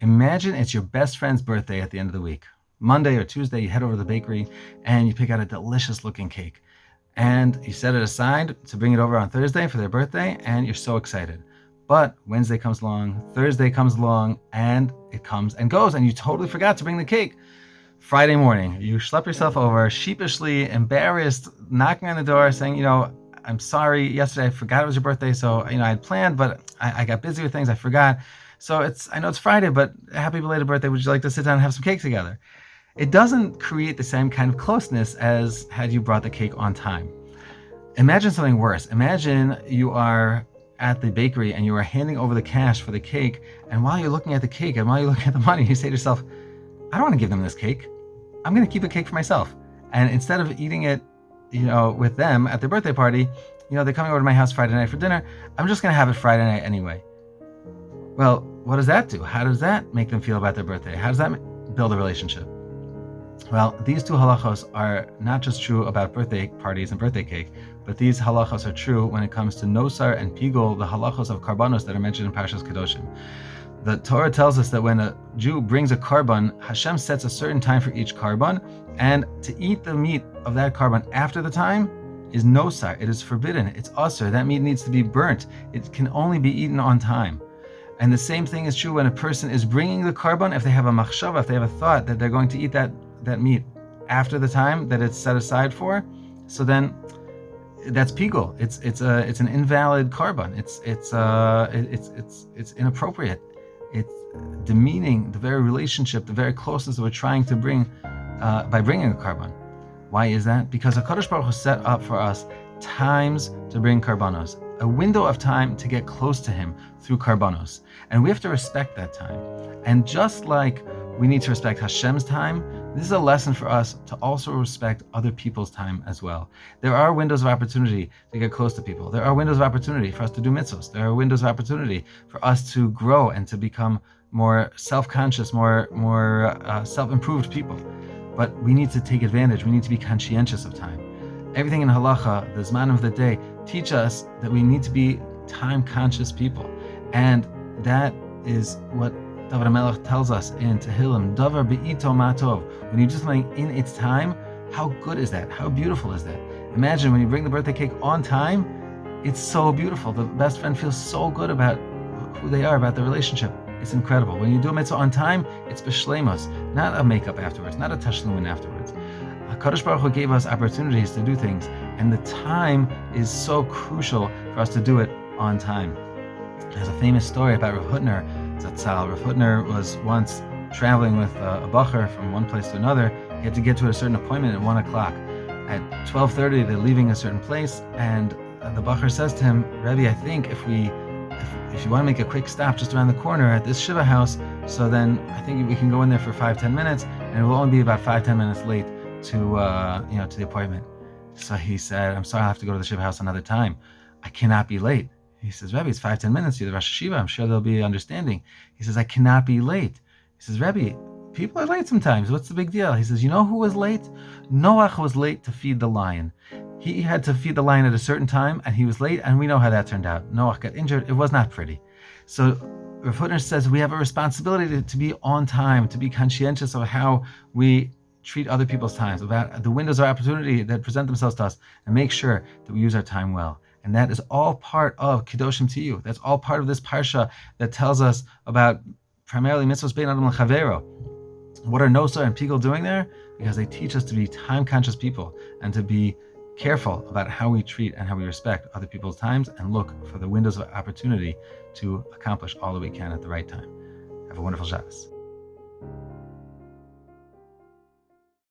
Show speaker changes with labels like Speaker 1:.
Speaker 1: Imagine it's your best friend's birthday at the end of the week. Monday or Tuesday, you head over to the bakery and you pick out a delicious looking cake. And you set it aside to bring it over on Thursday for their birthday, and you're so excited. But Wednesday comes along, Thursday comes along, and it comes and goes, and you totally forgot to bring the cake. Friday morning, you schlep yourself over, sheepishly, embarrassed, knocking on the door, saying, I'm sorry, yesterday I forgot it was your birthday, so, I had planned, but I got busy with things, I forgot. So I know it's Friday, but happy belated birthday, would you like to sit down and have some cake together? It doesn't create the same kind of closeness as had you brought the cake on time. Imagine something worse. Imagine you are at the bakery and you are handing over the cash for the cake, and while you're looking at the cake and while you're looking at the money, you say to yourself, I don't want to give them this cake. I'm going to keep a cake for myself. And instead of eating it, with them at their birthday party, they're coming over to my house Friday night for dinner, I'm just going to have it Friday night anyway. Well, what does that do? How does that make them feel about their birthday? How does that build a relationship? Well, these two halachos are not just true about birthday parties and birthday cake, but these halachos are true when it comes to nosar and pigul, the halachos of karbanos that are mentioned in Parshas Kedoshim. The Torah tells us that when a Jew brings a karban, Hashem sets a certain time for each karban, and to eat the meat of that karban after the time is nosar. It is forbidden. It's asur. That meat needs to be burnt. It can only be eaten on time. And the same thing is true when a person is bringing the karban. If they have a machshava, if they have a thought that they're going to eat that meat after the time that it's set aside for, so then that's pigul. It's an invalid karban. It's inappropriate. It's demeaning the very relationship, the very closeness that we're trying to bring by bringing a karban. Why is that? Because HaKadosh Baruch Hu set up for us times to bring karbanos, a window of time to get close to Him through karbanos, and we have to respect that time. And just like we need to respect Hashem's time, this is a lesson for us to also respect other people's time as well. There are windows of opportunity to get close to people. There are windows of opportunity for us to do mitzvahs. There are windows of opportunity for us to grow and to become more self-conscious, more self-improved people. But we need to take advantage. We need to be conscientious of time. Everything in halacha, the zman of the day, teach us that we need to be time-conscious people. And that is what David HaMelech tells us in Tehillim, Davar be'ito matov. When you do something in its time, how good is that? How beautiful is that? Imagine when you bring the birthday cake on time, it's so beautiful. The best friend feels so good about who they are, about the relationship. It's incredible. When you do a mitzvah on time, it's b'shleimus, not a makeup afterwards, not a tashlumin afterwards. HaKadosh Baruch Hu gave us opportunities to do things, and the time is so crucial for us to do it on time. There's a famous story about Rav Hutner Zatzal. Rav Hutner was once traveling with a bacher from one place to another. He had to get to a certain appointment at 1 o'clock. At 12:30, they're leaving a certain place, and the bacher says to him, Rabbi, I think if you want to make a quick stop just around the corner at this shiva house, so then I think we can go in there for 5-10 minutes, and it will only be about 5-10 minutes late to the appointment. So he said, I'm sorry, I'll have to go to the shiva house another time. I cannot be late. He says, Rabbi, it's 5-10 minutes. You're the Rosh Hashiva. I'm sure there'll be understanding. He says, I cannot be late. He says, Rabbi, people are late sometimes. What's the big deal? He says, you know who was late? Noach was late to feed the lion. He had to feed the lion at a certain time, and he was late, and we know how that turned out. Noach got injured. It was not pretty. So Rav Hutner says we have a responsibility to be on time, to be conscientious of how we treat other people's times, about the windows of opportunity that present themselves to us, and make sure that we use our time well. And that is all part of Kedoshim Tiyu. That's all part of this parsha that tells us about primarily mitzvos bein adam l'chavero. What are nosar and pigul doing there? Because they teach us to be time-conscious people and to be careful about how we treat and how we respect other people's times and look for the windows of opportunity to accomplish all that we can at the right time. Have a wonderful Shabbos.